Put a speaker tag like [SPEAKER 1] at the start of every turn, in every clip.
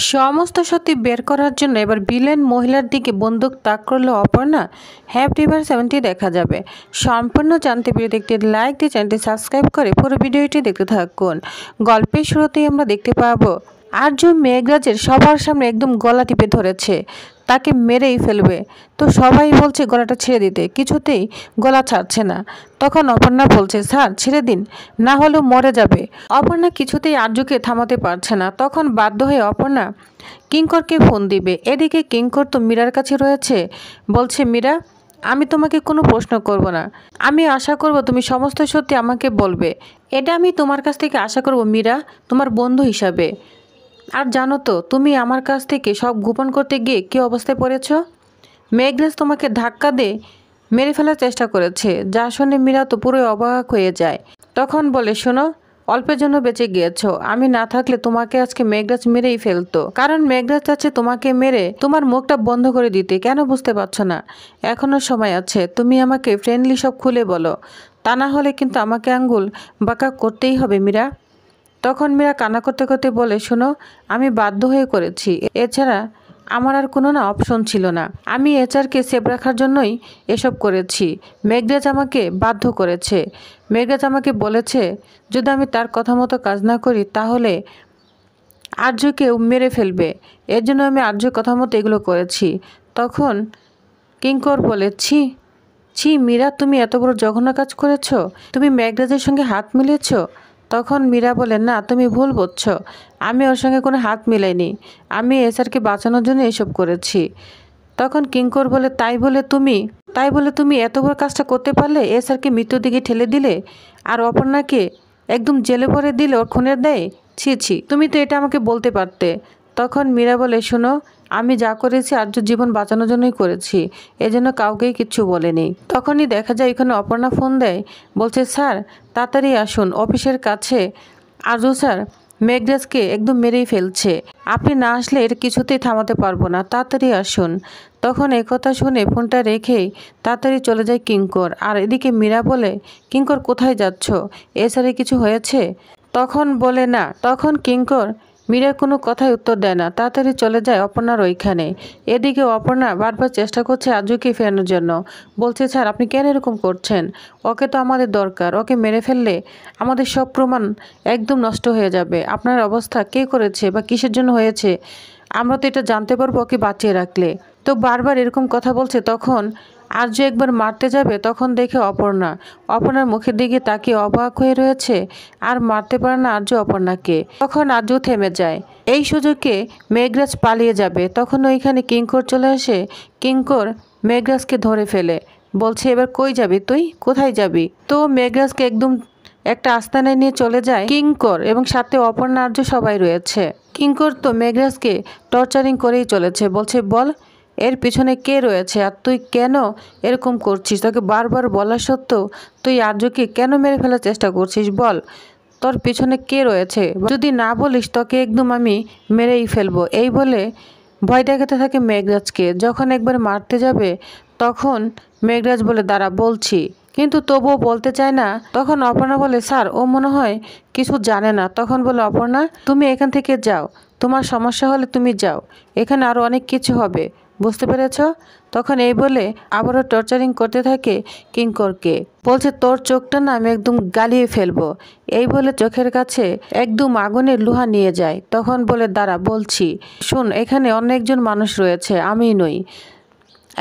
[SPEAKER 1] সমস্ত সত্যি বের করার জন্য এবার ভিলেন মহিলার দিকে বন্দুক তাক করলো অপর্ণা। হ্যাপি এভার 70 দেখা যাবে। সম্পূর্ণ জানতে ভিডিওতে একটি লাইক দিয়ে চ্যানেলটি সাবস্ক্রাইব করে পুরো ভিডিওটি দেখতে থাকুন। গল্পের শুরুতেই আমরা দেখতে পাবো আর্য মেঘরাজের সবার সামনে একদম গলা টিপে ধরেছে, তাকে মেরেই ফেলবে। তো সবাই বলছে গলাটা ছেড়ে দিতে, কিছুতেই গলা ছাড়ছে না। তখন অপর্ণা বলছে, স্যার ছেড়ে দিন, না হলেও মরে যাবে। অপর্ণা কিছুতেই আর্যকে থামাতে পারছে না। তখন বাধ্য হয়ে অপর্ণা কিঙ্করকে ফোন দিবে। এদিকে কিঙ্কর তো মীরার কাছে রয়েছে, বলছে, মীরা আমি তোমাকে কোনো প্রশ্ন করব না, আমি আশা করব তুমি সমস্ত সত্যি আমাকে বলবে। এটা আমি তোমার কাছ থেকে আশা করব মীরা, তোমার বন্ধু হিসাবে। আর জানো তো তুমি আমার কাছ থেকে সব গোপন করতে গিয়ে কী অবস্থায় পড়েছ। মেঘরাজ তোমাকে ধাক্কা দিয়ে মেরে ফেলার চেষ্টা করেছে। যা শুনে মীরা তো পুরো অবাক হয়ে যায়। তখন বলে, শোনো, অল্পের জন্য বেঁচে গিয়েছো, আমি না থাকলে তোমাকে আজকে মেঘরাজ মেরেই ফেলতো। কারণ মেঘরাজ চাচ্ছে তোমাকে মেরে তোমার মুখটা বন্ধ করে দিতে। কেন বুঝতে পারছো না? এখনও সময় আছে, তুমি আমাকে ফ্রেন্ডলি সব খুলে বলো, তা না হলে কিন্তু আমাকে আঙ্গুল বাঁকা করতেই হবে মীরা। তখন মীরা কান্না করতে করতে বলে, শোনো, আমি বাধ্য হয়ে করেছি, এছাড়া আমার আর কোনো অপশন ছিল না। আমি এচআরকে সেভ রাখার জন্যই এসব করেছি। মেঘরাজ আমাকে বাধ্য করেছে। মেঘরাজ আমাকে বলেছে যদি আমি তার কথা মতো কাজ না করি তাহলে আর্যকেও মেরে ফেলবে। এর জন্য আমি আর্যর কথা মতো এগুলো করেছি। তখন কিঙ্কর বলে, ছি ছি মীরা, তুমি এত বড় জঘন্য কাজ করেছ, তুমি মেঘরাজের সঙ্গে হাত মিলিয়েছ। তখন মীরা বলে, না তুমি ভুল বুঝছো, আমি ওর সঙ্গে কোনো হাত মিলাইনি, আমি এসআরকে বাঁচানোর জন্য এসব করেছি। তখন কিঙ্কর বলে, তাই বলে তুমি এত বড় কাজটা করতে পারলে? এসআরকে মৃত্যুর দিকে ঠেলে দিলে, আর অপর্ণাকে একদম জেলে ভরে দিলে ওর খুনের দেয়। ছি ছি, তুমি তো এটা আমাকে বলতে পারতে। তখন মীরা বলে, শোনো, আমি যা করেছি আর্য জীবন বাঁচানোর জন্যই করেছি, এজন্য কাউকেই কিচ্ছু বলেনি। তখনই দেখা যায় এখানে অপর্ণা ফোন দেয়, বলছে, স্যার তাড়াতাড়ি আসুন, অফিসের কাছে আর্য স্যার মেঘরাজকে একদম মেরেই ফেলছে, আপনি না আসলে এর কিছুতেই থামাতে পারবো না, তাড়াতাড়ি আসুন। তখন একথা শুনে ফোনটা রেখেই তাড়াতাড়ি চলে যায় কিঙ্কর। আর এদিকে মীরা বলে, কিঙ্কর কোথায় যাচ্ছ, এছাড়া কিছু হয়েছে? তখন বলে, না। তখন কিঙ্কর মীরার কোনো কথায় উত্তর দেয় না, তাড়াতাড়ি চলে যায় অপর্ণার ওইখানে। এদিকে অপর্ণা বারবার চেষ্টা করছে আর্যকে ফেরানোর জন্য, বলছে, স্যার আপনি কেন এরকম করছেন, ওকে তো আমাদের দরকার, ওকে মেরে ফেললে আমাদের সব প্রমাণ একদম নষ্ট হয়ে যাবে। আপনার অবস্থা কে করেছে বা কিসের জন্য হয়েছে আমরা তো এটা জানতে পারবো ওকে বাঁচিয়ে রাখলে। তো বারবার এরকম কথা বলছে। তখন আর্য একবার মারতে যাবে, তখন দেখে অপর্ণার মুখের দিকে তাকিয়ে অবাক হয়ে রয়েছে, আর মারতে পারে না আর্য অপর্ণাকে। তখন আর্য থেমে যায়। এই সুযোগে মেঘরাজ পালিয়ে যাবে। তখন ওইখানে কিঙ্কর চলে আসে। কিঙ্কর মেঘরাজকে ধরে ফেলে, বলছে, এবার কই যাবি তুই, কোথায় যাবি? তো মেঘরাজকে একদম একটা আস্তানায় নিয়ে চলে যায় কিঙ্কর, এবং সাথে অপর্ণা আর্য সবাই রয়েছে। কিঙ্কর তো মেঘরাজকে টর্চারিং করেই চলেছে, বলছে, বল এর পিছনে কে রয়েছে, আর তুই কেন এরকম করছিস? তোকে বারবার বলা সত্ত্বেও তুই আর্যকে কেন মেরে ফেলার চেষ্টা করছিস? বল তোর পিছনে কে রয়েছে, যদি না বলিস তোকে একদম আমি মেরেই ফেলবো। এই বলে ভয় দেখাতে থাকে মেঘরাজকে। যখন একবার মারতে যাবে তখন মেঘরাজ বলে, দাঁড়া বলছি, কিন্তু তবুও বলতে চায় না। তখন অপর্ণা বলে, স্যার ও মনে হয় কিছু জানে না। তখন বলে, অপর্ণা তুমি এখান থেকে যাও, তোমার সমস্যা হলে তুমি যাও, এখানে আরও অনেক কিছু হবে, বুঝতে পেরেছ? তখন এই বলে আবারও টর্চারিং করতে থাকে কিঙ্করকে, বলছে, তোর চোখটা না আমি একদম গালিয়ে ফেলবো। এই বলে চোখের কাছে একদম আগুনের লোহা নিয়ে যায়। তখন বলে, দাঁড়া বলছি, শুন, এখানে অনেকজন মানুষ রয়েছে, আমিই নই,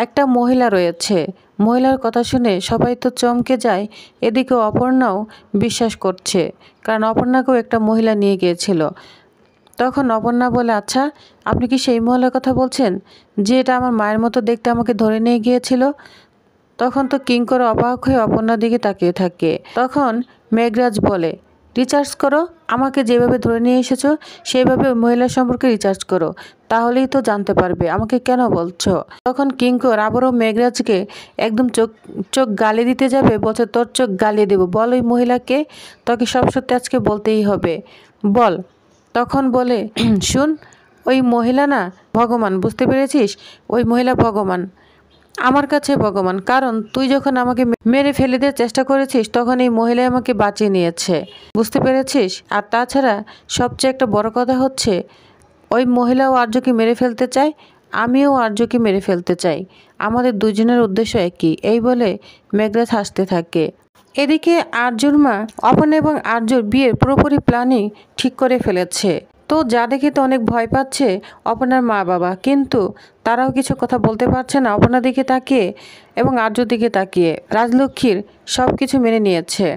[SPEAKER 1] একটা মহিলা রয়েছে। মহিলার কথা শুনে সবাই তো চমকে যায়। এদিকে অপর্ণাও বিশ্বাস করছে, কারণ অপর্ণাকেও একটা মহিলা নিয়ে গিয়েছিল। তখন অপর্ণা বলে, আচ্ছা আপনি কি সেই মহিলার কথা বলছেন যে এটা আমার মায়ের মতো দেখতে আমাকে ধরে নিয়ে গিয়েছিল? তখন তো কিঙ্কর অবাক হয়ে অপর্ণার দিকে তাকিয়ে থাকে। তখন মেঘরাজ বলে, রিচার্জ করো, আমাকে যেভাবে ধরে নিয়ে এসেছো সেইভাবে ওই মহিলার সম্পর্কে রিচার্জ করো, তাহলেই তো জানতে পারবে আমাকে কেন বলছো। তখন কিঙ্কর আবারও মেঘরাজকে একদম চোখ গালি দিতে যাবে, বলছে, তোর চোখ গালিয়ে দেবো, বল ওই মহিলাকে, তোকে সব সত্যি আজকে বলতেই হবে, বল। তখন বলে, শুন, ওই মহিলা না ভগবান, বুঝতে পেরেছিস? ওই মহিলা ভগবান, আমার কাছে ভগবান, কারণ তুই যখন আমাকে মেরে ফেলে দেওয়ার চেষ্টা করেছিস তখন এই মহিলা আমাকে বাঁচিয়ে নিয়েছে, বুঝতে পেরেছিস? আর তাছাড়া সবচেয়ে একটা বড় কথা হচ্ছে ওই মহিলাও আর্যকে মেরে ফেলতে চায়, আমিও আর্যকে মেরে ফেলতে চাই, আমাদের দুজনের উদ্দেশ্য একই, এই বলে মেঘরাজ হাসতে থাকে। এদিকে আর্যর মা অপর্ণা এবং আর্যর বিয়ের পুরোপুরি প্ল্যানিং ঠিক করে ফেলেছে। তো যা দেখে তো অনেক ভয় পাচ্ছে অপর্ণার মা বাবা, কিন্তু তারাও কিছু কথা বলতে পারছে না অপর্ণার দিকে তাকিয়ে এবং আর্যর দিকে তাকিয়ে। রাজলক্ষ্মীর সব কিছু মেনে নিয়েছে।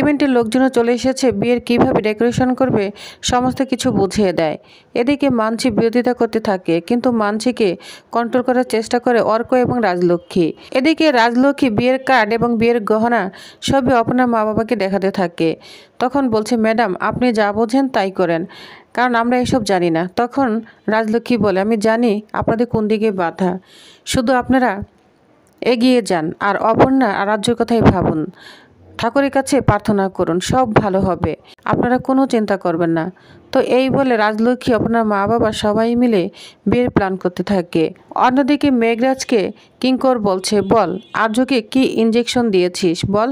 [SPEAKER 1] ইভেন্টের লোকজনও চলে এসেছে, বিয়ের কিভাবে ডেকোরেশন করবে সমস্ত কিছু বুঝিয়ে দেয়। এদিকে মানসী বিরোধিতা করতে থাকে, কিন্তু মানসীকে কন্ট্রোল করার চেষ্টা করে অর্ক এবং রাজলক্ষ্মী। এদিকে রাজলক্ষ্মী বিয়ের কার্ড এবং বিয়ের গহনা সবই অপর্ণার মা বাবাকে দেখাতে থাকে। তখন বলছে, ম্যাডাম আপনি যা বোঝেন তাই করেন, কারণ আমরা এসব জানি না। তখন রাজলক্ষ্মী বলে, আমি জানি আপনাদের কোন দিকে বাধা, শুধু আপনারা এগিয়ে যান আর অপর্ণা আর রাজ্যের কথাই ভাবুন, ঠাকুরের কাছে প্রার্থনা করুন, সব ভালো হবে, আপনারা কোনো চিন্তা করবেন না। তো এই বলে রাজলক্ষ্মী আপনার মা বাবা সবাই মিলে বিয়ের প্ল্যান করতে থাকে। অন্যদিকে মেঘরাজকে কিঙ্কর বলছে, বল আর্যকে কি ইঞ্জেকশন দিয়েছিস বল,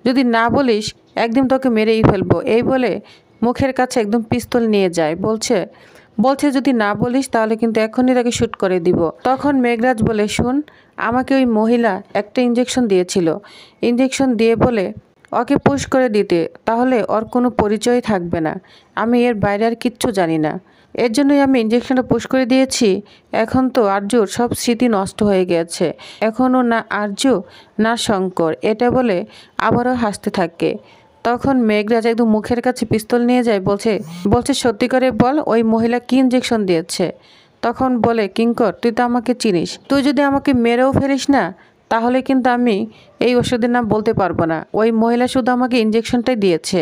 [SPEAKER 1] যদি না বলিস একদিন তোকে মেরেই ফেলবো। এই বলে মুখের কাছে একদম পিস্তল নিয়ে যায়। বলছে যদি না বলিস তাহলে কিন্তু এখনই তাকে শ্যুট করে দিব। তখন মেঘরাজ বলে, শুন, আমাকে ওই মহিলা একটা ইঞ্জেকশন দিয়েছিল, ইঞ্জেকশন দিয়ে বলে ওকে পুশ করে দিতে, তাহলে ওর কোনো পরিচয় থাকবে না, আমি এর বাইরে আর কিচ্ছু জানি না, এর জন্যই আমি ইঞ্জেকশনটা পুশ করে দিয়েছি। এখন তো আর্যর সব স্মৃতি নষ্ট হয়ে গেছে, এখনও না আর্য না শঙ্কর। এটা বলে আবারও হাসতে থাকে। তখন মেঘরাজ একদম মুখের কাছে পিস্তল নিয়ে যায়, বলছে সত্যি করে বল ওই মহিলা কি ইঞ্জেকশন দিয়েছে। তখন বলে, কিঙ্কর তুই তো আমাকে চিনিস, তুই যদি আমাকে মেরেও ফেলিস না তাহলে কিন্তু আমি এই ওষুধের নাম বলতে পারবো না, ওই মহিলা শুধু আমাকে ইঞ্জেকশনটাই দিয়েছে।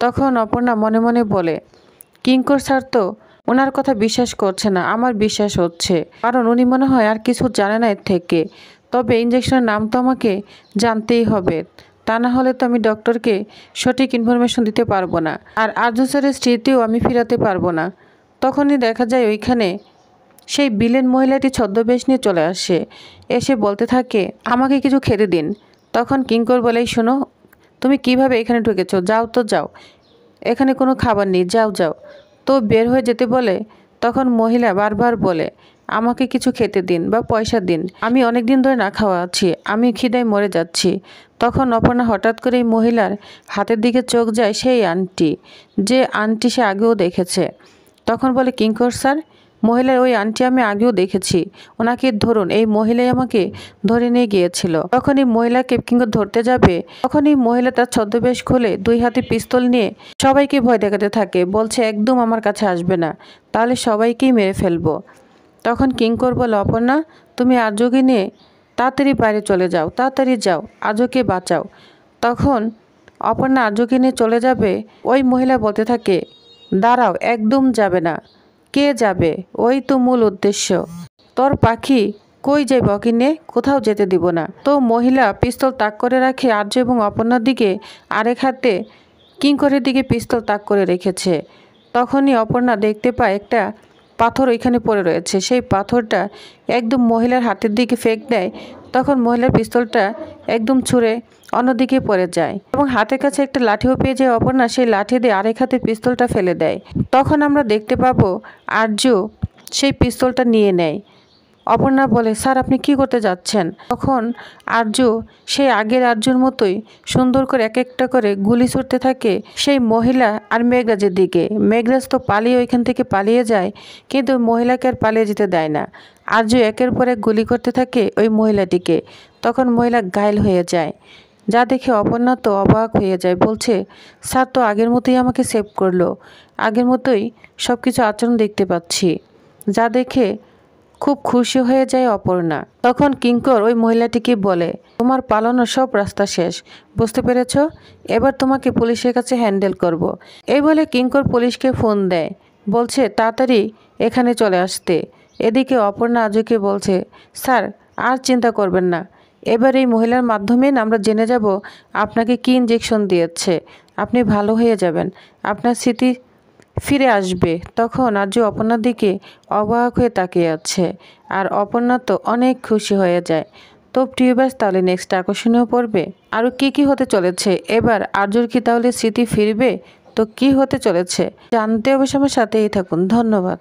[SPEAKER 1] তখন অপর্ণা মনে মনে বলে, কিঙ্কর স্যার তো ওনার কথা বিশ্বাস করছে না, আমার বিশ্বাস হচ্ছে, কারণ উনি মনে হয় আর কিছু জানে না এর থেকে। তবে ইঞ্জেকশনের নাম তো আমাকে জানতেই হবে, তা না হলে তো আমি ডক্টরকে সঠিক ইনফরমেশন দিতে পারবো না, আর আর্য স্যারের স্মৃতিও আমি ফিরাতে পারবো না। তখনই দেখা যায় ওইখানে সেই বিলেন মহিলাটি ছদ্মবেশ নিয়ে চলে আসে, এসে বলতে থাকে, আমাকে কিছু খেতে দিন। তখন কিঙ্কর বলে, শোনো, তুমি কিভাবে এখানে ঢুকেছো, যাও তো যাও, এখানে কোনো খাবার নেই, যাও যাও। তো বের হয়ে যেতে বলে, তখন মহিলা বারবার বলে, আমাকে কিছু খেতে দিন বা পয়সা দিন, আমি অনেক দিন ধরে না খাওয়া আছি, আমি খিদায় মরে যাচ্ছি। তখন অপর্ণা হঠাৎ করে এই মহিলার হাতের দিকে চোখ যায়, সেই আন্টি, যে আন্টি সে আগেও দেখেছে। তখন বলে, কিঙ্কর স্যার, মহিলার ওই আন্টি আমি আগেও দেখেছি, ওনাকে ধরুন, এই মহিলাই আমাকে ধরে নিয়ে গিয়েছিল। তখন এই মহিলাকে কিঙ্কর ধরতে যাবে, তখন এই মহিলা তার ছদ্মবেশ খুলে 2 হাতে পিস্তল নিয়ে সবাইকে ভয় দেখাতে থাকে, বলছে একদম আমার কাছে আসবে না, তাহলে সবাইকেই মেরে ফেলবো। তখন কিঙ্কর বলে, অপর্ণা তুমি আর্যকে নিয়ে তাড়াতাড়ি বাইরে চলে যাও, তাড়াতাড়ি যাও, আর্যকে বাঁচাও। তখন অপর্ণা আর্যকে নিয়ে চলে যাবে, ওই মহিলা বলতে থাকে, দাঁড়াও, একদম যাবে না। কে যাবে, ওই তো মূল উদ্দেশ্য, তোর পাখি কই যাইব ওকে নিয়ে, কোথাও যেতে দিব না। তো মহিলা পিস্তল তাক করে রাখে আর্য এবং অপর্ণার দিকে, আরেক হাতে কিঙ্করের দিকে পিস্তল তাক করে রেখেছে। তখনই অপর্ণা দেখতে পায় একটা পাথর ওইখানে পড়ে রয়েছে, সেই পাথরটা একদম মহিলার হাতের দিকে ফেক দেয়। তখন মহিলার পিস্তলটা একদম ছুঁড়ে অন্যদিকে পড়ে যায় এবং হাতের কাছে একটা লাঠিও পেয়ে যায় অপর্ণা, সেই লাঠি দিয়ে আরেক হাতে পিস্তলটা ফেলে দেয়। তখন আমরা দেখতে পাবো আর্য সেই পিস্তলটা নিয়ে নেয়। অপর্ণা বলে, স্যার আপনি কি করতে যাচ্ছেন? তখন আর্য সেই আগের আর্যর মতোই সুন্দর করে এক একটা করে গুলি ছুটতে থাকে সেই মহিলা আর মেঘরাজের দিকে। মেঘরাজ তো পালিয়ে ওইখান থেকে পালিয়ে যায়, কিন্তু মহিলাকে আর পালিয়ে যেতে দেয় না। আর্য একের পর এক গুলি করতে থাকে ওই মহিলাটিকে। তখন মহিলা ঘায়েল হয়ে যায়, যা দেখে অপর্ণা তো অবাক হয়ে যায়, বলছে, স্যার তো আগের মতোই আমাকে সেভ করলো, আগের মতোই সব কিছু আচরণ দেখতে পাচ্ছি, যা দেখে খুব খুশি হয়ে যায় অপর্ণা। তখন কিঙ্কর ওই মহিলাটিকে বলে, তোমার পালানোর সব রাস্তা শেষ, বুঝতে পেরেছ, এবার তোমাকে পুলিশের কাছে হ্যান্ডেল করব। এই বলে কিঙ্কর পুলিশকে ফোন দেয়, বলছে তাড়াতাড়ি এখানে চলে আসতে। এদিকে অপর্ণা আর্যকে বলছে, স্যার আর চিন্তা করবেন না, এবার এই মহিলার মাধ্যমে আমরা জেনে যাব আপনাকে কি ইঞ্জেকশন দিয়েছে, আপনি ভালো হয়ে যাবেন, আপনার স্মৃতি ফিরে আসবে। তখন আর্য অপর্ণার দিকে অবাক হয়ে তাকিয়ে আছে, আর অপর্ণা তো অনেক খুশি হয়ে যায়। তো প্রিয়বাস, তাহলে নেক্সট আকর্ষণীয় পড়বে আরও কি হতে চলেছে, এবার আর্যর কি তাহলে স্মৃতি ফিরবে? তো কি হতে চলেছে জানতে অবশ্যই আমার সাথেই থাকুন। ধন্যবাদ।